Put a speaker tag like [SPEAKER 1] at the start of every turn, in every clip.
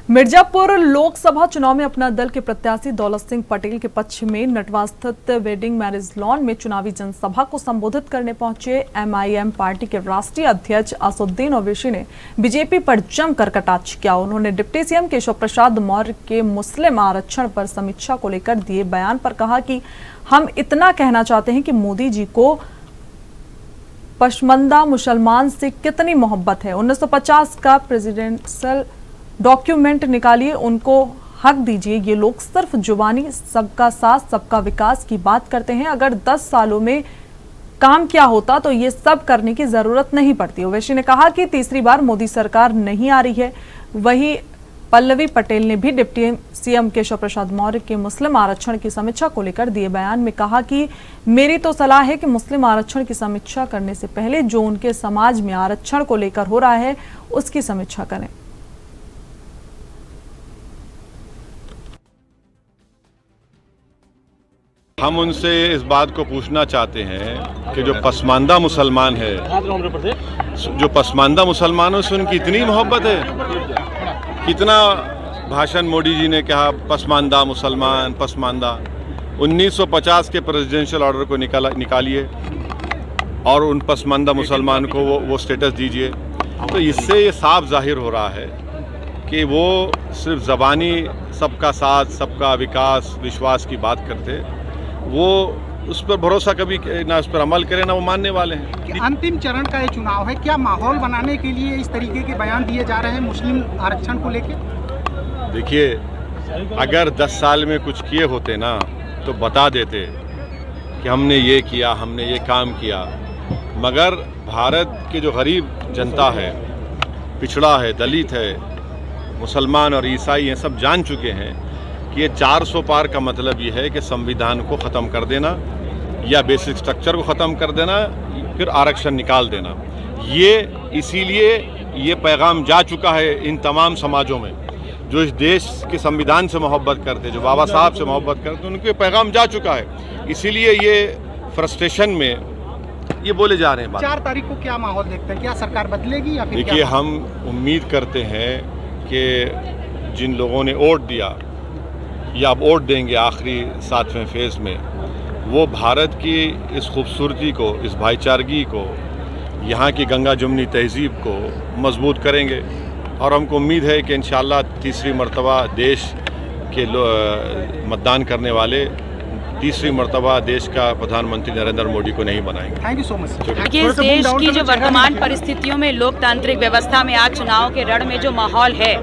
[SPEAKER 1] मिर्जापुर लोकसभा चुनाव में अपना दल के प्रत्याशी दौलत सिंह पटेल के पक्ष में नटवा स्थित वेडिंग मैरिज लॉन में चुनावी जनसभा को संबोधित करने पहुंचे एमआईएम पार्टी के राष्ट्रीय अध्यक्ष असदुद्दीन ओवैसी ने बीजेपी पर जमकर कटाक्ष किया। उन्होंने डिप्टी सीएम केशव प्रसाद मौर्य के मुस्लिम आरक्षण पर समीक्षा को लेकर दिए बयान पर कहा कि हम इतना कहना चाहते हैं कि मोदी जी को पसमानदा मुसलमान से कितनी मोहब्बत है। 1950 का प्रेसिडेंशियल डॉक्यूमेंट निकालिए, उनको हक दीजिए। ये लोग सिर्फ जुबानी सबका साथ सबका विकास की बात करते हैं। अगर 10 सालों में काम किया होता तो ये सब करने की जरूरत नहीं पड़ती। ओवैसी ने कहा कि तीसरी बार मोदी सरकार नहीं आ रही है। वहीं पल्लवी पटेल ने भी डिप्टी सीएम केशव प्रसाद मौर्य के मुस्लिम आरक्षण की समीक्षा को लेकर दिए बयान में कहा कि मेरी तो सलाह है कि मुस्लिम आरक्षण की समीक्षा करने से पहले जो उनके समाज में आरक्षण को लेकर हो रहा है उसकी समीक्षा करें।
[SPEAKER 2] हम उनसे इस बात को पूछना चाहते हैं कि जो पसमानदा मुसलमान है, जो पसमानदा मुसलमान है, उससे उनकी इतनी मोहब्बत है। कितना भाषण मोदी जी ने कहा पसमानदा मुसलमान पसमानदा। 1950 के प्रेसिडेंशियल ऑर्डर को निकालिए और उन पसमानदा मुसलमान को वो स्टेटस दीजिए। तो इससे ये साफ जाहिर हो रहा है कि वो सिर्फ ज़बानी सबका साथ सबका विकास विश्वास की बात करते, वो उस पर भरोसा कभी ना उस पर अमल करें ना वो मानने वाले हैं।
[SPEAKER 3] अंतिम चरण का ये चुनाव है, क्या माहौल बनाने के लिए इस तरीके के बयान दिए जा रहे हैं मुस्लिम आरक्षण को लेकर?
[SPEAKER 2] देखिए, अगर 10 साल में कुछ किए होते ना तो बता देते कि हमने ये किया, हमने ये काम किया। मगर भारत के जो गरीब जनता है, पिछड़ा है, दलित है, मुसलमान और ईसाई हैं, सब जान चुके हैं कि ये 400 पार का मतलब ये है कि संविधान को ख़त्म कर देना या बेसिक स्ट्रक्चर को ख़त्म कर देना, फिर आरक्षण निकाल देना। ये इसीलिए ये पैगाम जा चुका है इन तमाम समाजों में जो इस देश के संविधान से मोहब्बत करते, जो बाबा साहब से मोहब्बत करते, उनके पैगाम जा चुका है। इसीलिए ये फ्रस्ट्रेशन में ये बोले जा रहे हैं।
[SPEAKER 3] 4 तारीख को क्या माहौल देखते हैं, क्या सरकार बदलेगी या फिर?
[SPEAKER 2] देखिए, हम उम्मीद करते हैं कि जिन लोगों ने वोट दिया या अब वोट देंगे आखिरी 7वें फेज़ में, वो भारत की इस खूबसूरती को, इस भाईचारगी को, यहाँ की गंगा जमुनी तहज़ीब को मजबूत करेंगे। और हमको उम्मीद है कि इंशाअल्लाह तीसरी मरतबा देश के मतदान करने वाले तीसरी मरतबा देश का प्रधानमंत्री नरेंद्र मोदी को नहीं बनाएंगे।
[SPEAKER 3] Thank you so much.
[SPEAKER 4] देखिए, इस देश की जो वर्तमान परिस्थितियों में लोकतांत्रिक व्यवस्था में आज चुनाव के रण में जो माहौल है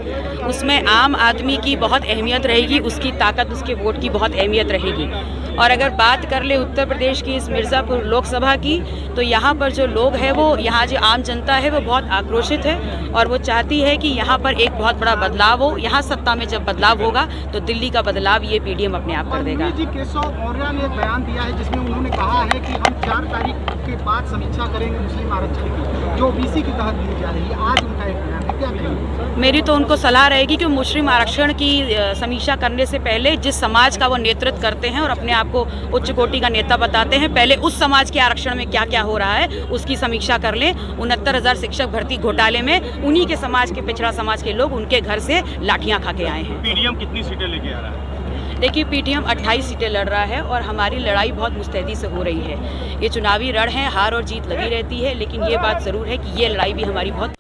[SPEAKER 4] उसमें आम आदमी की बहुत अहमियत रहेगी, उसकी ताकत, उसके वोट की बहुत अहमियत रहेगी। और अगर बात कर ले उत्तर प्रदेश की इस मिर्ज़ापुर लोकसभा की, तो यहाँ पर जो लोग हैं, वो यहाँ जो आम जनता है वो बहुत आक्रोशित है और वो चाहती है कि यहाँ पर एक बहुत बड़ा बदलाव हो। यहाँ सत्ता में जब बदलाव होगा तो दिल्ली का बदलाव ये पीडीएम अपने आप कर देगा।
[SPEAKER 3] केशव मौर्य ने बयान दिया है जिसमें उन्होंने कहा है कि हम 4 तारीख के बाद समीक्षा करेंगे मुस्लिम आरक्षण की, जो ओबीसी के तहत दी जा रही है। आज उनका एक बयान है, क्या कहेंगे?
[SPEAKER 4] मेरी तो उनको सलाह रहेगी कि मुस्लिम आरक्षण की समीक्षा करने से पहले जिस समाज का वो नेतृत्व करते हैं और अपने आप को उच्च कोटि का नेता बताते हैं, पहले उस समाज के आरक्षण में क्या क्या हो रहा है उसकी समीक्षा कर लें। 69,000 शिक्षक भर्ती घोटाले में उन्हीं के समाज के, पिछड़ा समाज के लोग उनके घर से लाठियां खा के आए हैं।
[SPEAKER 2] पीडीएम कितनी सीटें लेके आ रहा है?
[SPEAKER 4] देखिए, पीडीएम 28 सीटें लड़ रहा है और हमारी लड़ाई बहुत मुस्तैदी से हो रही है। ये चुनावी रण है, हार और जीत लगी रहती है, लेकिन ये बात ज़रूर है कि ये लड़ाई भी हमारी बहुत